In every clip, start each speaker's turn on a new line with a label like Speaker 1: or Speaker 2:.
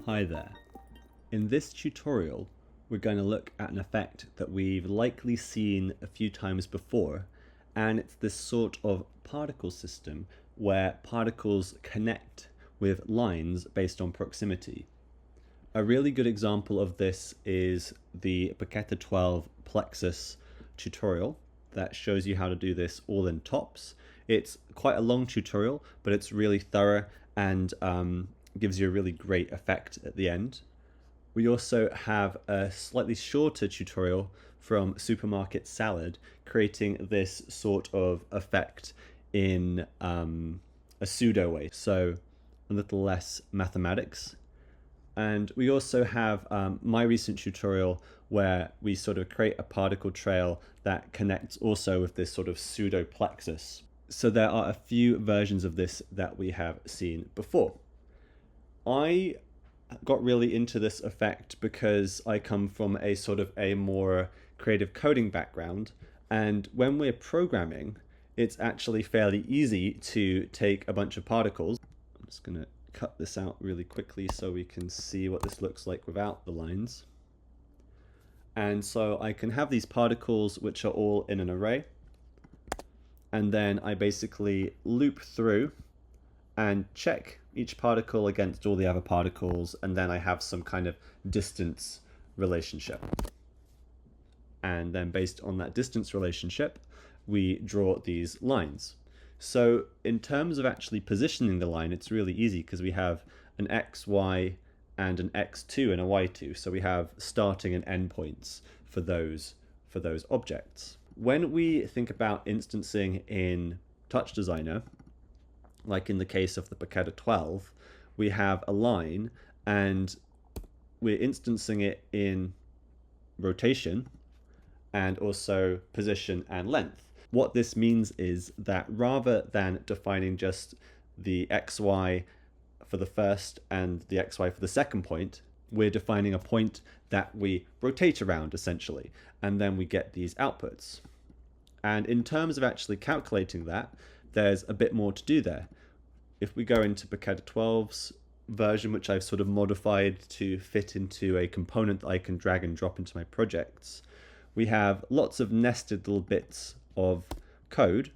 Speaker 1: Hi there. In this tutorial, we're going to look at an effect that we've likely seen a few times before, and it's this sort of particle system where particles connect with lines based on proximity. A really good example of this is the Paqueta 12 Plexus tutorial that shows you how to do this all in tops. It's quite a long tutorial, but it's really thorough and gives you a really great effect at the end. We also have a slightly shorter tutorial from Supermarket Salad creating this sort of effect in a pseudo way, so a little less mathematics. And we also have my recent tutorial where we sort of create a particle trail that connects also with this sort of pseudo plexus. So there are a few versions of this that we have seen before. I got really into this effect because I come from a sort of a more creative coding background, and when we're programming, it's actually fairly easy to take a bunch of particles. I'm just going to cut this out really quickly so we can see what this looks like without the lines. And so I can have these particles which are all in an array, and then I basically loop through and check each particle against all the other particles, and then I have some kind of distance relationship. And then based on that distance relationship, we draw these lines. So in terms of actually positioning the line, it's really easy because we have an x, y, and an x2 and a y2. So we have starting and end points for those objects. When we think about instancing in TouchDesigner, like in the case of the Paqueta 12, we have a line and we're instancing it in rotation and also position and length. What this means is that rather than defining just the xy for the first and the xy for the second point, we're defining a point that we rotate around essentially, and then we get these outputs. And in terms of actually calculating that, there's a bit more to do there. If we go into Paqueta 12's version, which I've sort of modified to fit into a component that I can drag and drop into my projects, we have lots of nested little bits of code,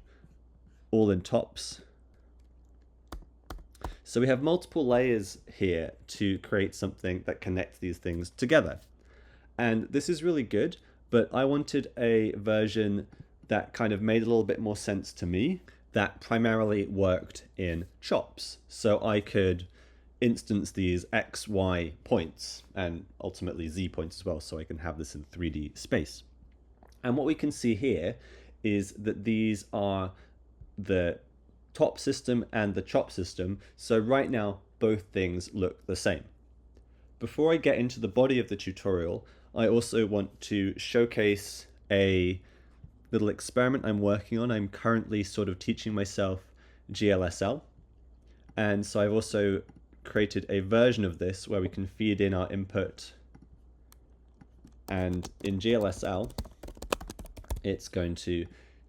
Speaker 1: all in tops. So we have multiple layers here to create something that connects these things together. And this is really good, but I wanted a version that kind of made a little bit more sense to me, that primarily worked in chops. So I could instance these x, y points and ultimately z points as well, so I can have this in 3D space. And what we can see here is that these are the top system and the chop system. So right now, both things look the same. Before I get into the body of the tutorial, I also want to showcase a little experiment I'm working on. I'm currently sort of teaching myself GLSL, and so I've also created a version of this where we can feed in our input, and in GLSL it's going to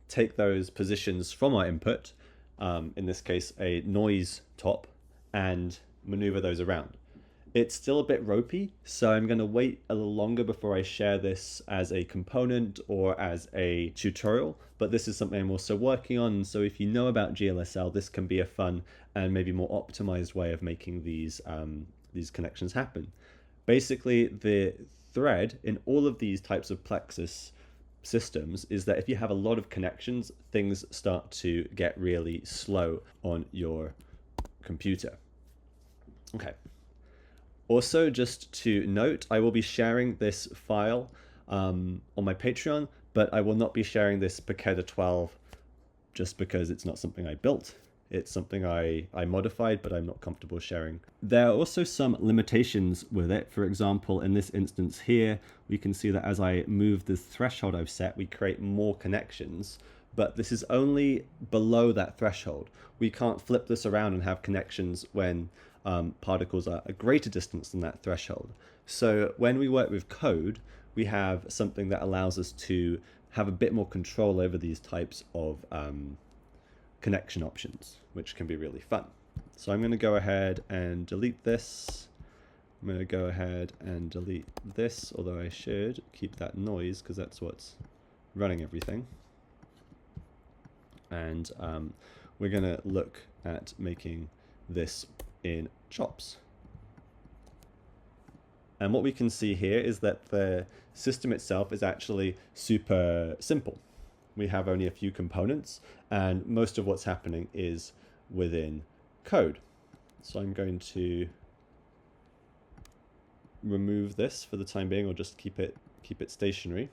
Speaker 1: take those positions from our input, in this case a noise top, and maneuver those around. It's still a bit ropey, so I'm going to wait a little longer before I share this as a component or as a tutorial, but this is something I'm also working on, so if you know about GLSL, this can be a fun and maybe more optimized way of making these connections happen. Basically, the thread in all of these types of Plexus systems is that if you have a lot of connections, things start to get really slow on your computer. Okay. Also, just to note, I will be sharing this file on my Patreon, but I will not be sharing this Paqueta 12 just because it's not something I built. It's something I modified, but I'm not comfortable sharing. There are also some limitations with it. For example, in this instance here, we can see that as I move this threshold I've set, we create more connections, but this is only below that threshold. We can't flip this around and have connections when particles are a greater distance than that threshold. So when we work with code, we have something that allows us to have a bit more control over these types of connection options, which can be really fun. So I'm going to go ahead and delete this, I'm going to go ahead and delete this, although I should keep that noise because that's what's running everything. And we're going to look at making this in chops. And what we can see here is that the system itself is actually super simple. We have only a few components, and most of what's happening is within code. So I'm going to remove this for the time being, or just keep it stationary.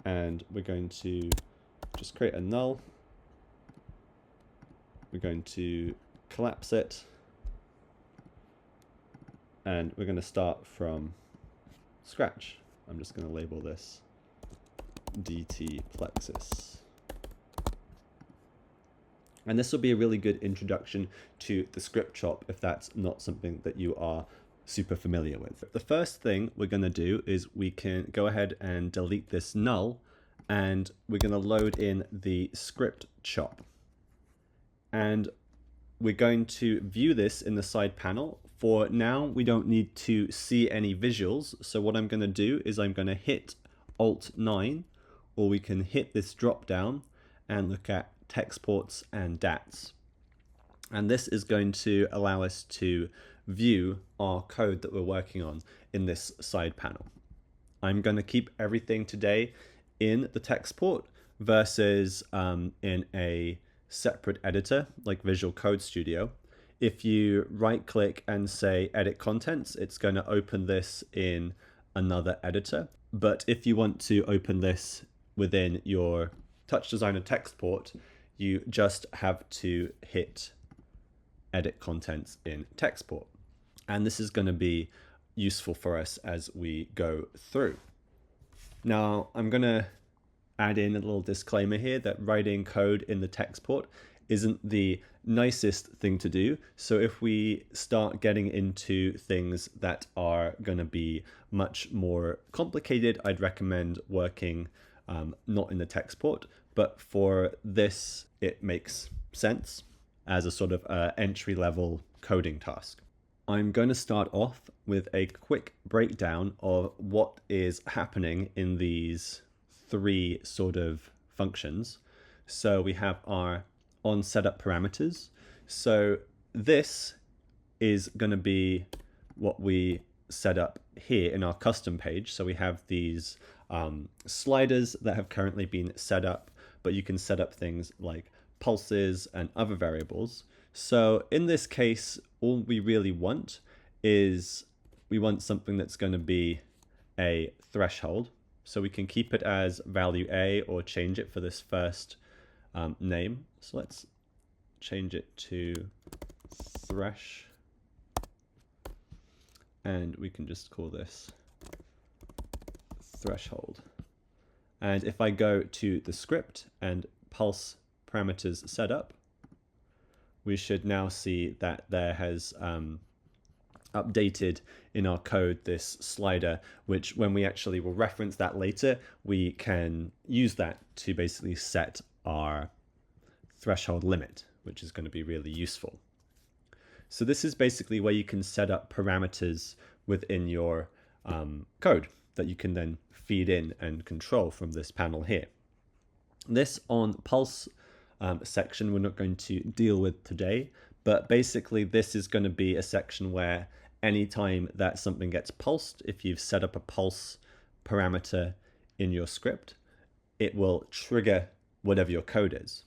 Speaker 1: And we're going to just create a null. We're going to collapse it. And we're going to start from scratch. I'm just going to label this DT Plexus. And this will be a really good introduction to the script chop if that's not something that you are super familiar with. The first thing we're going to do is we can go ahead and delete this null, and we're going to load in the script chop. And we're going to view this in the side panel. For now, we don't need to see any visuals. So what I'm going to do is I'm going to hit Alt 9, or we can hit this drop down and look at text ports and DATs. And this is going to allow us to view our code that we're working on in this side panel. I'm going to keep everything today in the text port versus in a separate editor like Visual Code Studio. If you right click and say edit contents, it's going to open this in another editor. But if you want to open this within your TouchDesigner text port, you just have to hit edit contents in text port. And this is going to be useful for us as we go through. Now, I'm going to add in a little disclaimer here that writing code in the text port isn't the nicest thing to do. So if we start getting into things that are going to be much more complicated, I'd recommend working not in the text port. But for this, it makes sense as a sort of entry-level coding task. I'm going to start off with a quick breakdown of what is happening in these three sort of functions. So we have our onSetup parameters. So this is going to be what we set up here in our custom page. So we have these sliders that have currently been set up, but you can set up things like pulses and other variables. So in this case, all we really want is we want something that's going to be a threshold. So we can keep it as value A or change it for this first name. So let's change it to thresh. And we can just call this threshold. And if I go to the script and pulse parameters setup, we should now see that there has updated in our code this slider, which when we actually will reference that later, we can use that to basically set our threshold limit, which is going to be really useful. So this is basically where you can set up parameters within your code that you can then feed in and control from this panel here. This on pulse section we're not going to deal with today, but basically this is going to be a section where anytime that something gets pulsed, if you've set up a pulse parameter in your script, it will trigger whatever your code is.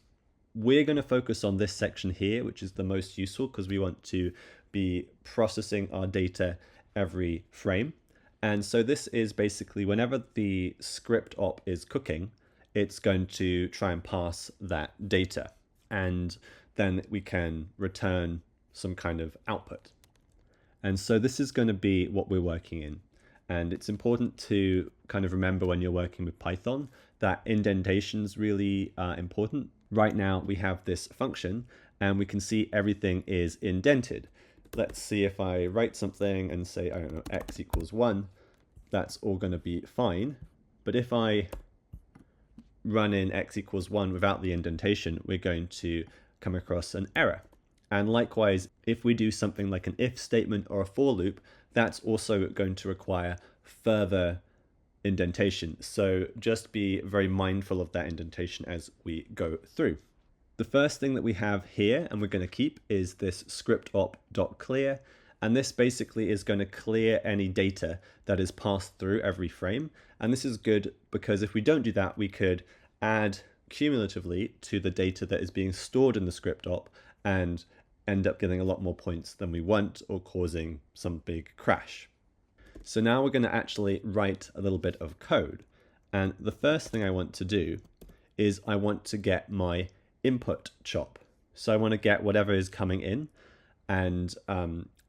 Speaker 1: We're going to focus on this section here, which is the most useful because we want to be processing our data every frame. And so this is basically whenever the script op is cooking, it's going to try and pass that data, and then we can return some kind of output. And so this is going to be what we're working in. And it's important to kind of remember when you're working with Python that indentation is really important. Right now we have this function and we can see everything is indented. Let's see if I write something and say, I don't know, x equals 1, that's all going to be fine. But if I run in x equals 1 without the indentation, we're going to come across an error. And likewise, if we do something like an if statement or a for loop, that's also going to require further indentation. So just be very mindful of that indentation as we go through. The first thing that we have here, and we're going to keep, is this script op.clear. And this basically is going to clear any data that is passed through every frame. And this is good because if we don't do that, we could add cumulatively to the data that is being stored in the script op and end up getting a lot more points than we want or causing some big crash. So now we're going to actually write a little bit of code. And the first thing I want to do is I want to get my input chop. So I want to get whatever is coming in and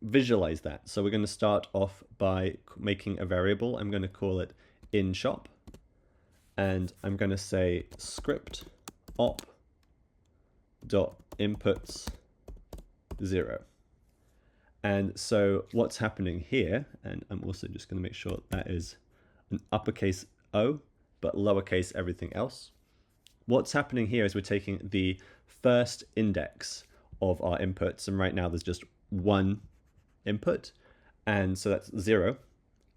Speaker 1: visualize that. So we're going to start off by making a variable. I'm going to call it inChop. And I'm going to say script op dot inputs 0. And so what's happening here, and I'm also just going to make sure that is an uppercase O, but lowercase everything else. What's happening here is we're taking the first index of our inputs, and right now there's just one input, and so that's 0,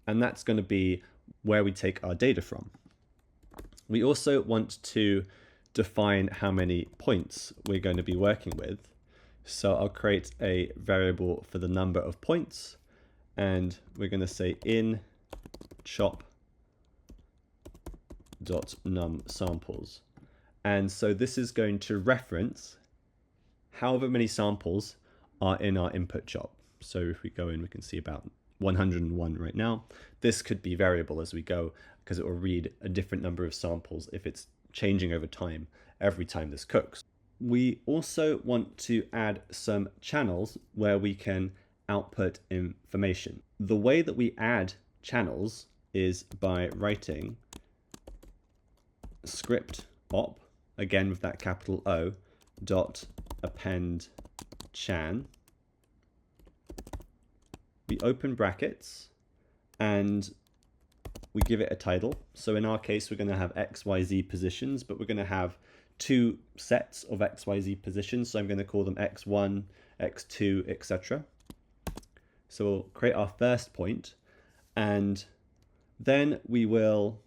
Speaker 1: and that's going to be where we take our data from. We also want to define how many points we're going to be working with. So I'll create a variable for the number of points, and we're going to say in chop.numSamples. And so this is going to reference however many samples are in our input chop. So if we go in, we can see about 101 right now. This could be variable as we go because it will read a different number of samples if it's changing over time every time this cooks. We also want to add some channels where we can output information. The way that we add channels is by writing script op, again with that capital O, dot append chan. We open brackets and we give it a title. So in our case, we're going to have XYZ positions, but we're going to have two sets of XYZ positions. So I'm going to call them X1, X2, etc. So we'll create our first point, and then we will,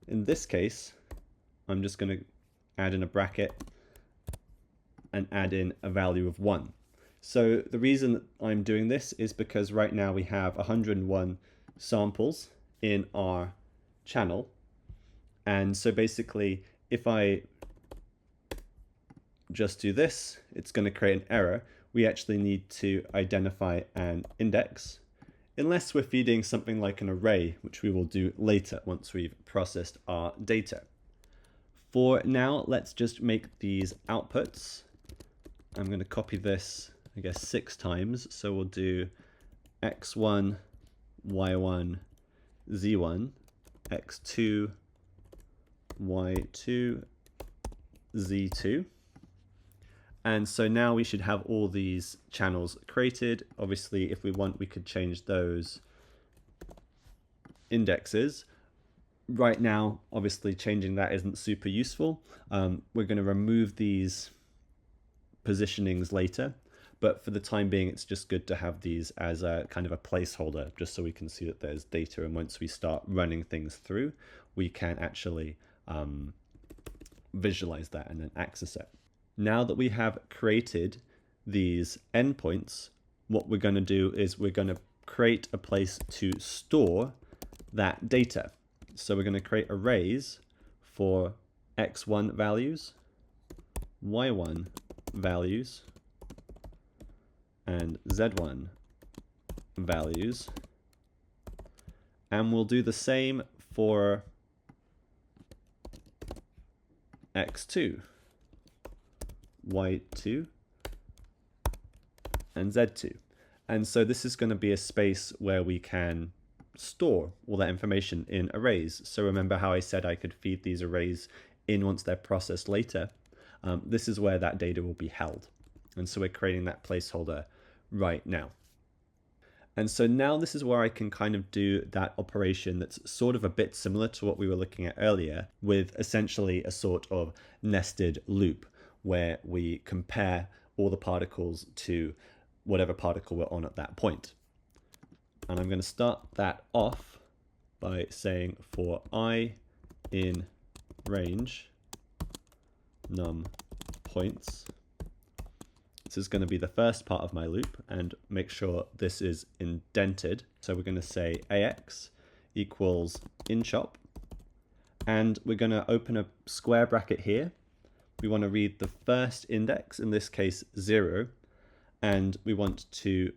Speaker 1: in this case, I'm just going to add in a bracket and add in a value of 1. So the reason that I'm doing this is because right now we have 101 samples in our channel. And so basically, if I just do this, it's going to create an error. We actually need to identify an index, unless we're feeding something like an array, which we will do later once we've processed our data. For now, let's just make these outputs. I'm going to copy this, I guess, 6 times. So we'll do x1, y1, z1, x2, y2, z2. And so now we should have all these channels created. Obviously, if we want, we could change those indexes. Right now, obviously, changing that isn't super useful. We're going to remove these positionings later, but for the time being, it's just good to have these as a kind of a placeholder, just so we can see that there's data, and once we start running things through, we can actually visualize that and then access it. Now that we have created these endpoints, what we're going to do is we're going to create a place to store that data. So we're going to create arrays for x1 values, y1 values, and z1 values. And we'll do the same for x2, y2, and z2. And so this is going to be a space where we can store all that information in arrays. So remember how I said I could feed these arrays in once they're processed later? This is where that data will be held. And so we're creating that placeholder right now. And so now this is where I can kind of do that operation that's sort of a bit similar to what we were looking at earlier, with essentially a sort of nested loop where we compare all the particles to whatever particle we're on at that point. And I'm going to start that off by saying for I in range num points. This is going to be the first part of my loop, and make sure this is indented. So we're going to say ax equals inchop, and we're going to open a square bracket here. We want to read the first index, in this case 0, and we want to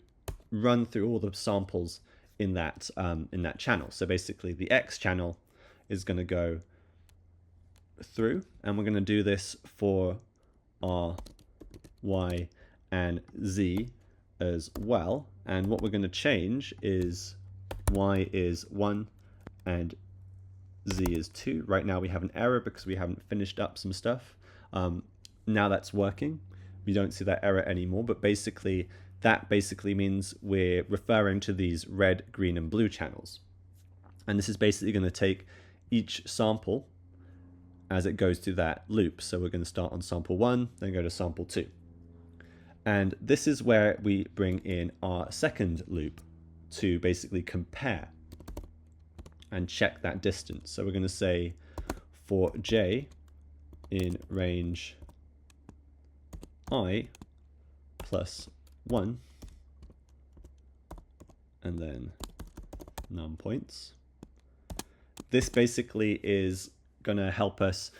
Speaker 1: run through all the samples in that channel. So basically the X channel is going to go through, and we're going to do this for our Y and Z as well. And what we're going to change is Y is 1 and Z is 2. Right now we have an error because we haven't finished up some stuff. Now that's working. We don't see that error anymore, but basically that means we're referring to these red, green, and blue channels. And this is basically going to take each sample as it goes through that loop. So we're going to start on sample 1, then go to sample 2. And this is where we bring in our second loop to basically compare and check that distance. So we're going to say for j in range I plus 1, and then num points. This basically is going to help us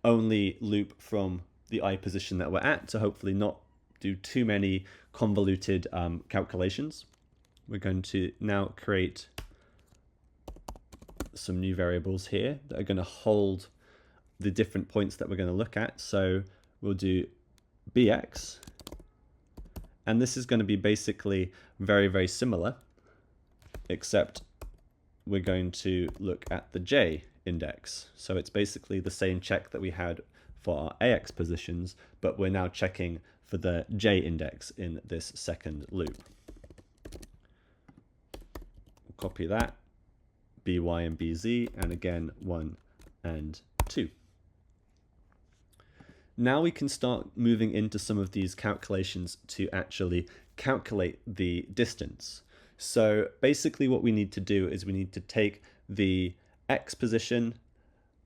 Speaker 1: only loop from the I position that we're at, to hopefully not do too many convoluted calculations. We're going to now create some new variables here that are going to hold the different points that we're going to look at. So we'll do bx, and this is going to be basically very, very similar, except we're going to look at the j index. So it's basically the same check that we had for our ax positions, but we're now checking for the j index in this second loop. We'll copy that, by and bz, and again 1 and 2. Now we can start moving into some of these calculations to actually calculate the distance. So basically what we need to do is we need to take the x position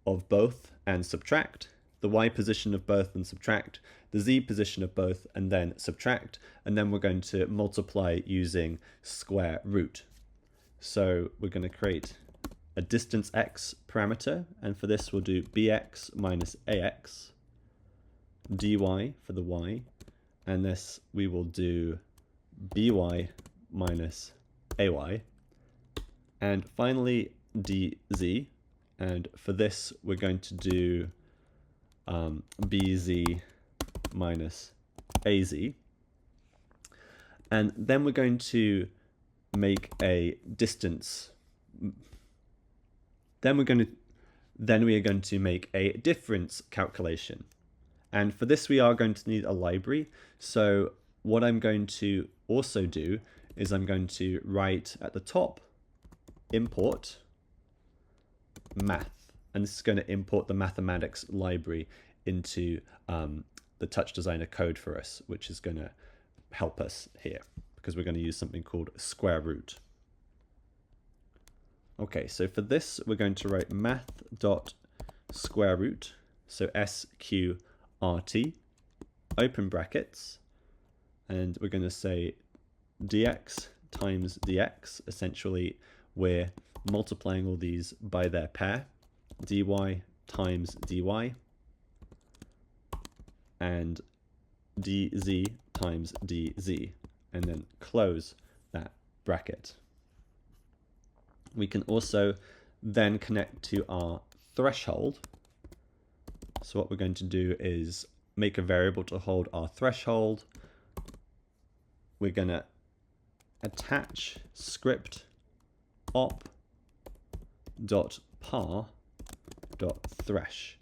Speaker 1: of both and subtract, the y position of both and subtract, the z position of both and then subtract, and then we're going to multiply using square root. So we're going to create a distance x parameter, and for this we'll do bx minus ax, dy for the y, and this we will do by minus ay, and finally dz, and for this we're going to do bz minus az, and then we're going to make a distance. Then we are going to make a difference calculation. And for this we are going to need a library. So what I'm going to also do is I'm going to write at the top import math. And this is going to import the mathematics library into the TouchDesigner code for us, which is going to help us here because we're going to use something called square root. Okay, so for this we're going to write math.square root, so sqrt, open brackets, and we're going to say dx times dx. Essentially we're multiplying all these by their pair, dy times dy, and dz times dz, and then close that bracket. We can also then connect to our threshold. So what we're going to do is make a variable to hold our threshold. We're going to attach script op.par.thresh.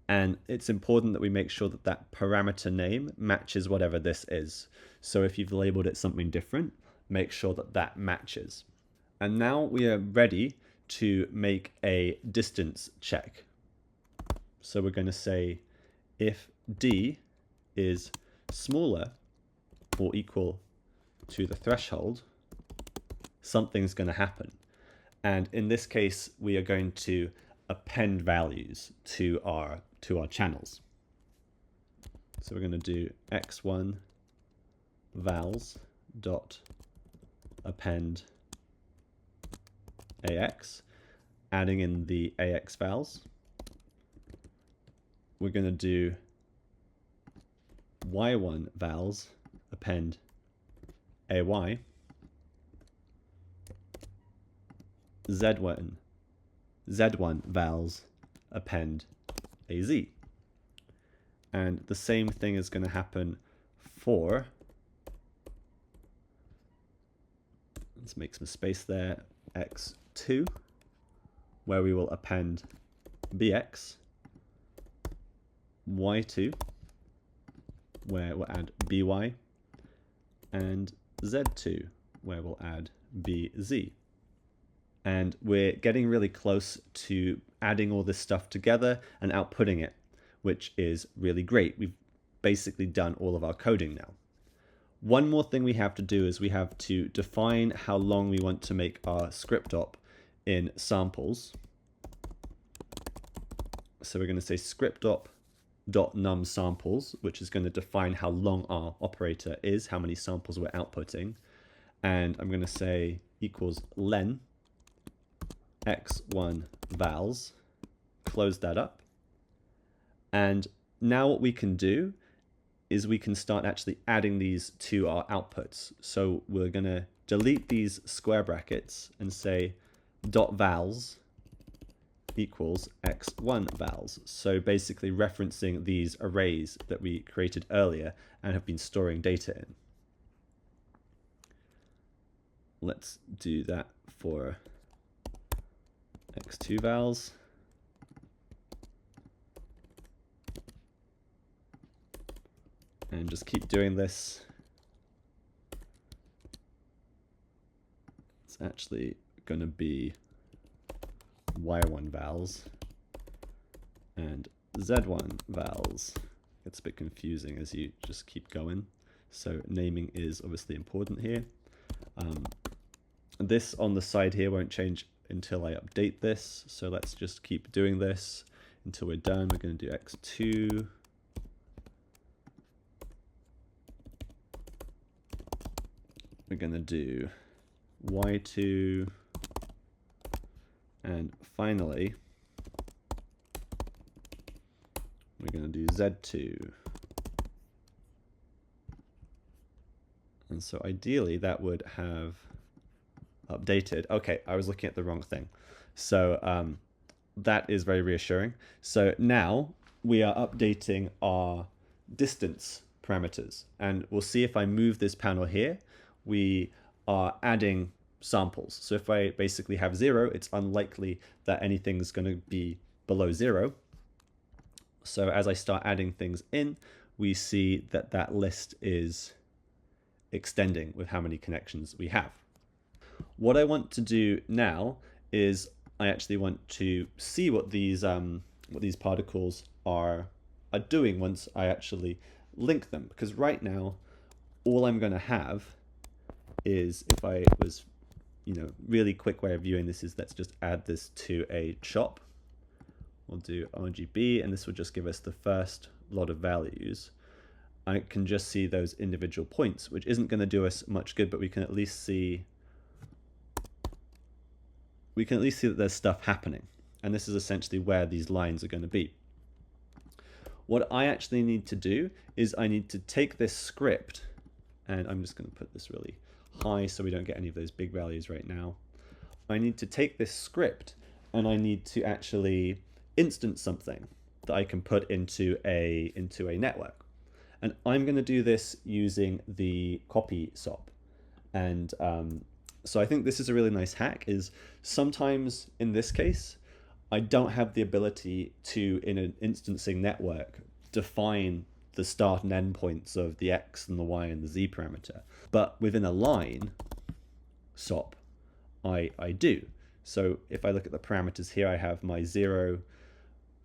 Speaker 1: And it's important that we make sure that that parameter name matches whatever this is. So if you've labeled it something different, make sure that that matches. And now we are ready to make a distance check. So we're going to say if d is smaller or equal to the threshold, something's going to happen. And in this case, we are going to append values to our channels. So we're going to do x1 vals dot append ax, adding in the ax vals. We're going to do y1 vals append ay, z1 vals append az. And the same thing is going to happen for, let's make some space there, x2, where we will append bx, y2, where we'll add by, and z2, where we'll add bz. And we're getting really close to adding all this stuff together and outputting it, which is really great. We've basically done all of our coding now. One more thing we have to do is we have to define how long we want to make our script op in samples. So we're going to say script op.num samples, which is going to define how long our operator is, how many samples we're outputting. And I'm going to say equals len x1 vals, close that up. And now what we can do is we can start actually adding these to our outputs. So we're going to delete these square brackets and say dot vals equals x1 vals. So basically referencing these arrays that we created earlier and have been storing data in. Let's do that for x2 vals. And just keep doing this. It's actually going to be y1 vals and z1 vals. It's a bit confusing as you just keep going. So naming is obviously important here. This on the side here won't change until I update this. So let's just keep doing this until we're done. We're going to do x2. We're going to do y2. And finally, we're going to do z2. And so ideally that would have updated. Okay, I was looking at the wrong thing. So that is very reassuring. So now we are updating our distance parameters. And we'll see if I move this panel here, we are adding samples. So if I basically have 0, it's unlikely that anything's going to be below 0. So as I start adding things in, we see that that list is extending with how many connections we have. What I want to do now is I actually want to see what these particles are doing once I actually link them, because right now all I'm going to have is, if I was, really quick way of viewing this is, let's just add this to a chop. We'll do RGB, and this will just give us the first lot of values. I can just see those individual points, which isn't going to do us much good, but we can at least see that there's stuff happening. And this is essentially where these lines are going to be. What I actually need to do is I need to take this script, and I'm just going to put this really high so we don't get any of those big values right now. I need to take this script and I need to actually instance something that I can put into a network. And I'm going to do this using the copy SOP. And so I think this is a really nice hack, is sometimes in this case, I don't have the ability to, in an instancing network, define the start and end points of the X and the Y and the Z parameter. But within a line SOP, I do. So if I look at the parameters here, I have my 0,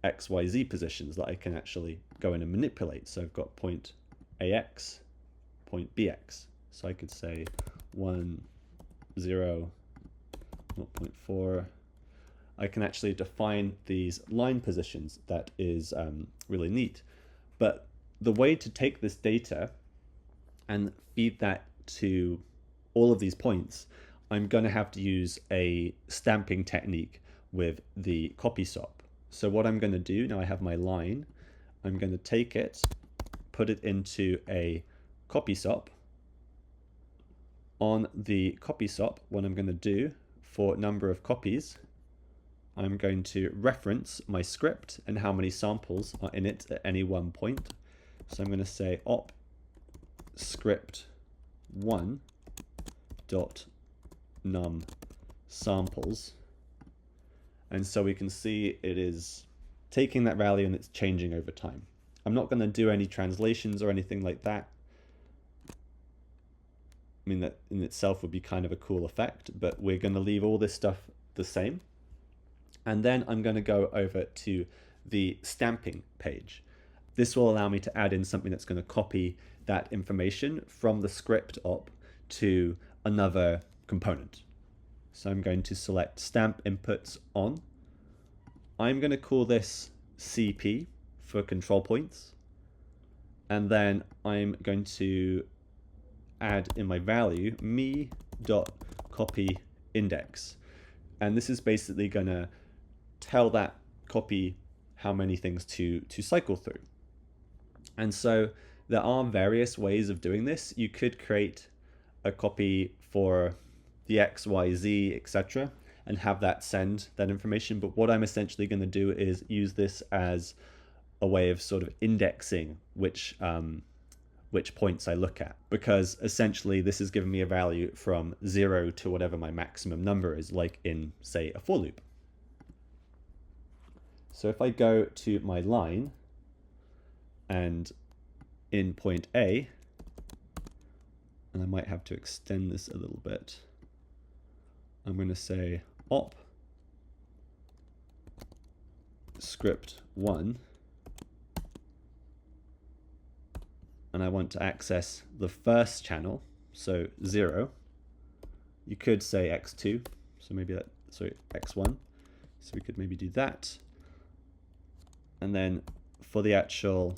Speaker 1: X, Y, Z positions that I can actually go in and manipulate. So I've got point AX, point bx. So I could say 1, 0, 0.4. I can actually define these line positions. That is really neat. But the way to take this data and feed that to all of these points, I'm going to have to use a stamping technique with the copy SOP. So what I'm going to do, now I have my line, I'm going to take it, put it into a copy SOP. On the copy SOP, what I'm going to do for number of copies, I'm going to reference my script and how many samples are in it at any one point. So I'm going to say op script 1 dot num samples, and so we can see it is taking that value and it's changing over time. I'm not going to do any translations or anything like that. I mean, that in itself would be kind of a cool effect, but we're going to leave all this stuff the same. And then I'm going to go over to the stamping page. This will allow me to add in something that's going to copy that information from the script op to another component. So I'm going to select stamp inputs on. I'm going to call this CP for control points. And then I'm going to add in my value me.copy index. And this is basically going to tell that copy how many things to cycle through. And so there are various ways of doing this. You could create a copy for the X, Y, Z, etc., and have that send that information. But what I'm essentially going to do is use this as a way of sort of indexing which points I look at, because essentially this is giving me a value from 0 to whatever my maximum number is, like in, say, a for loop. So if I go to my line and in point A, and I might have to extend this a little bit, I'm going to say op script 1, and I want to access the first channel, so 0. You could say x2, so maybe that, sorry, x1. So we could maybe do that. And then for the actual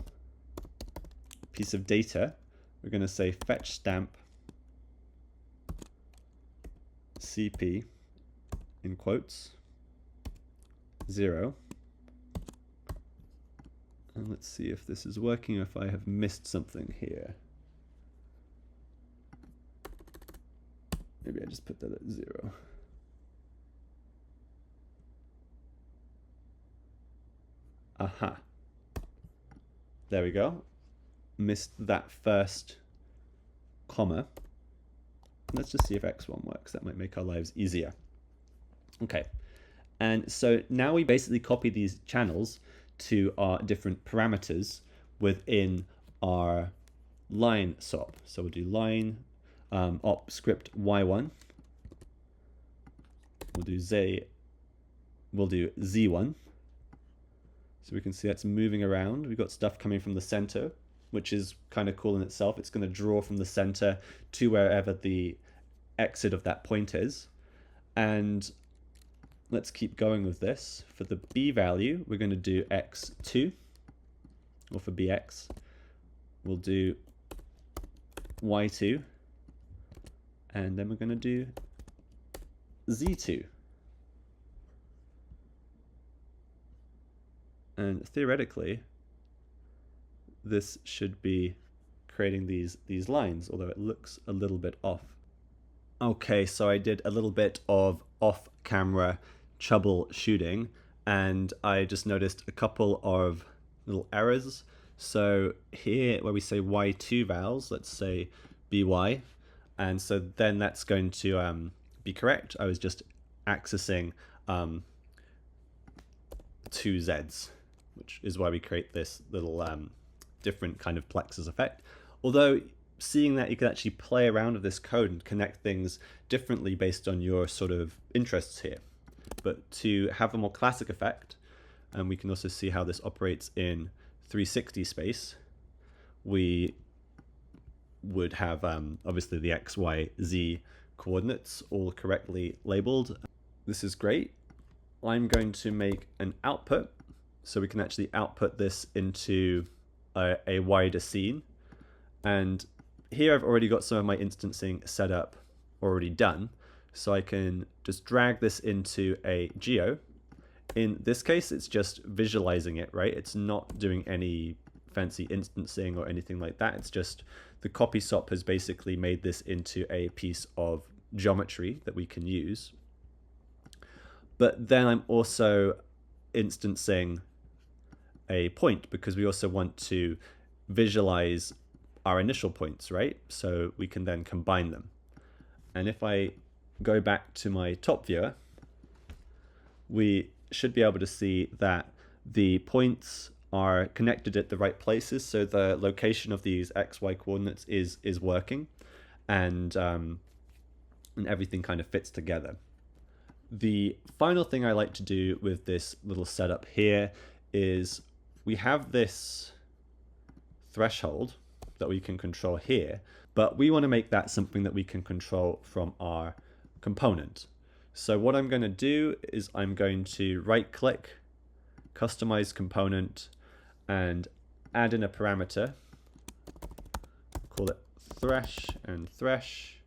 Speaker 1: piece of data, we're going to say fetch stamp CP in quotes 0. And let's see if this is working or if I have missed something here. Maybe I just put that at 0. Aha. There we go. Missed that first comma. Let's just see if x1 works. That might make our lives easier. Okay. And so now we basically copy these channels to our different parameters within our line SOP. So we'll do line op script y1. We'll do z1. So we can see that's moving around. We've got stuff coming from the center, which is kind of cool in itself. It's going to draw from the center to wherever the exit of that point is. And let's keep going with this. For the B value, we're going to do x2, or for bx, we'll do y2, and then we're going to do z2. And theoretically, this should be creating these lines, although it looks a little bit off. Okay, so I did a little bit of off-camera troubleshooting, and I just noticed a couple of little errors. So here, where we say y2 vowels, let's say by, and so then that's going to be correct. I was just accessing two Zs, which is why we create this little different kind of Plexus effect. Although seeing that you can actually play around with this code and connect things differently based on your sort of interests here. But to have a more classic effect, and we can also see how this operates in 360 space, we would have obviously the X, Y, Z coordinates all correctly labeled. This is great. I'm going to make an output so we can actually output this into a wider scene. And here I've already got some of my instancing set up already done. So I can just drag this into a geo. In this case, it's just visualizing it, right? It's not doing any fancy instancing or anything like that. It's just the copy SOP has basically made this into a piece of geometry that we can use. But then I'm also instancing a point because we also want to visualize our initial points, right? So we can then combine them. And if I go back to my top viewer, we should be able to see that the points are connected at the right places. So the location of these XY coordinates is working, and everything kind of fits together. The final thing I like to do with this little setup here is we have this threshold that we can control here, but we want to make that something that we can control from our component. So what I'm going to do is I'm going to right click, customize component, and add in a parameter, call it thresh and thresh.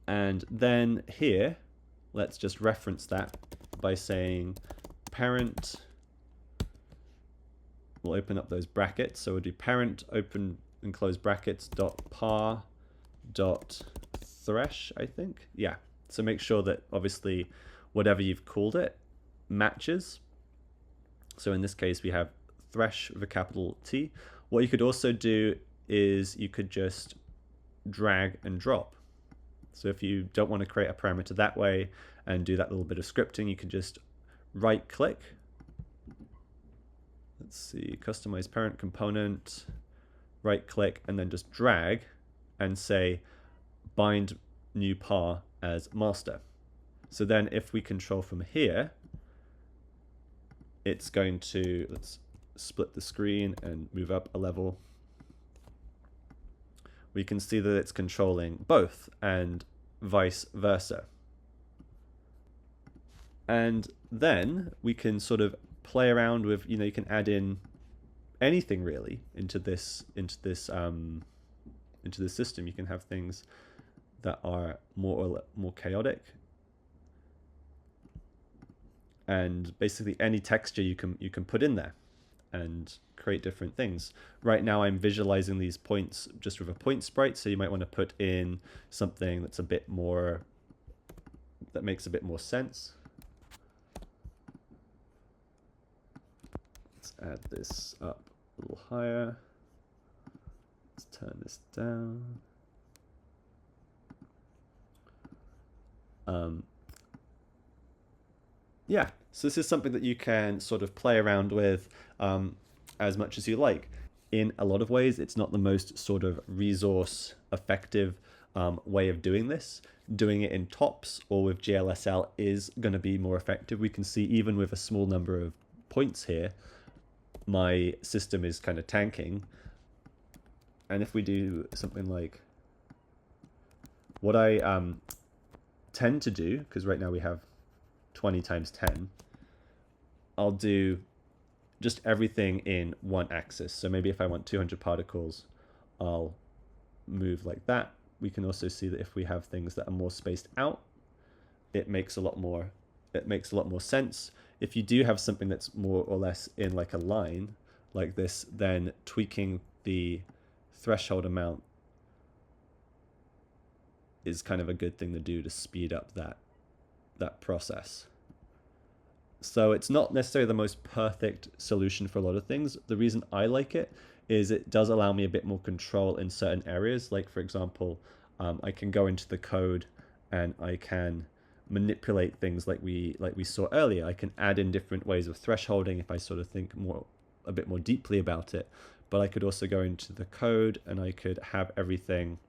Speaker 1: And then here, let's just reference that by saying parent. We'll open up those brackets. So we'll do parent open and close brackets dot par dot thresh, I think. Yeah. So make sure that obviously whatever you've called it matches. So in this case, we have thresh with a capital T. What you could also do is you could just drag and drop. So if you don't want to create a parameter that way and do that little bit of scripting, you can just right click. Let's see, customize parent component, right click, and then just drag and say bind new par as master. So then if we control from here, it's going to, let's split the screen and move up a level. We can see that it's controlling both and vice versa. And then we can sort of play around with, you can add in anything really into this system. You can have things that are more chaotic, and basically any texture you can put in there and create different things. Right now I'm visualizing these points just with a point sprite, so you might want to put in something that's a bit more, that makes a bit more sense. Let's add this up a little higher. Let's turn this down. Yeah, so this is something that you can sort of play around with as much as you like. In a lot of ways, it's not the most sort of resource effective way of doing this. Doing it in tops or with GLSL is going to be more effective. We can see even with a small number of points here, my system is kind of tanking. And if we do something like what I tend to do, because right now we have 20 times 10, I'll do just everything in one axis. So maybe if I want 200 particles, I'll move like that. We can also see that if we have things that are more spaced out, it makes a lot more sense. If you do have something that's more or less in like a line like this, then tweaking the threshold amount is kind of a good thing to do to speed up that process. So it's not necessarily the most perfect solution for a lot of things. The reason I like it is it does allow me a bit more control in certain areas. Like for example, I can go into the code and I can manipulate things like we saw earlier. I can add in different ways of thresholding if I sort of think a bit more deeply about it. But I could also go into the code and I could have everything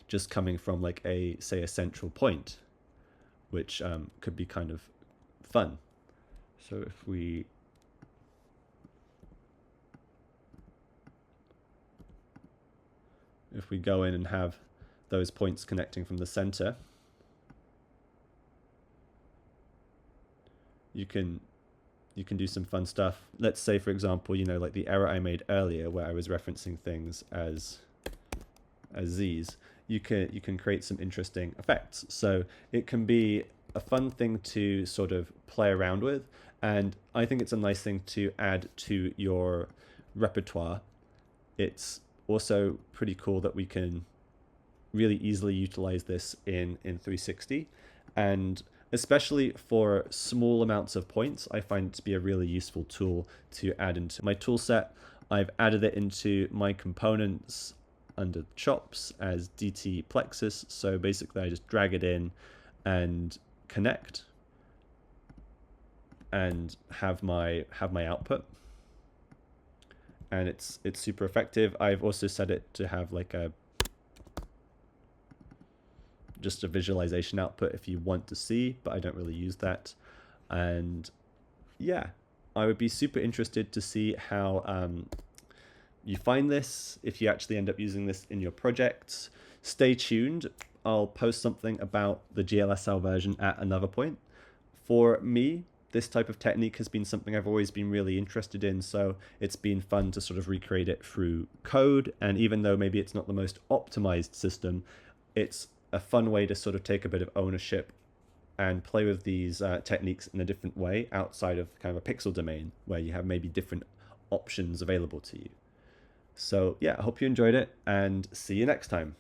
Speaker 1: just coming from like say a central point, which could be kind of fun. So if we if we go in and have those points connecting from the center, you can do some fun stuff. Let's say, for example, you know, like the error I made earlier where I was referencing things as these, you can create some interesting effects. So it can be a fun thing to sort of play around with, and I think it's a nice thing to add to your repertoire. It's also pretty cool that we can really easily utilize this in 360, and especially for small amounts of points, I find it to be a really useful tool to add into my tool set. I've added it into my components under chops as DT Plexus. So basically I just drag it in and connect and have my output. And it's super effective. I've also set it to have like just a visualization output if you want to see, but I don't really use that. And yeah, I would be super interested to see how you find this, if you actually end up using this in your projects. Stay tuned. I'll post something about the GLSL version at another point. For me, this type of technique has been something I've always been really interested in, so it's been fun to sort of recreate it through code. And even though maybe it's not the most optimized system, it's a fun way to sort of take a bit of ownership and play with these techniques in a different way outside of kind of a pixel domain where you have maybe different options available to you. So yeah, I hope you enjoyed it, and see you next time.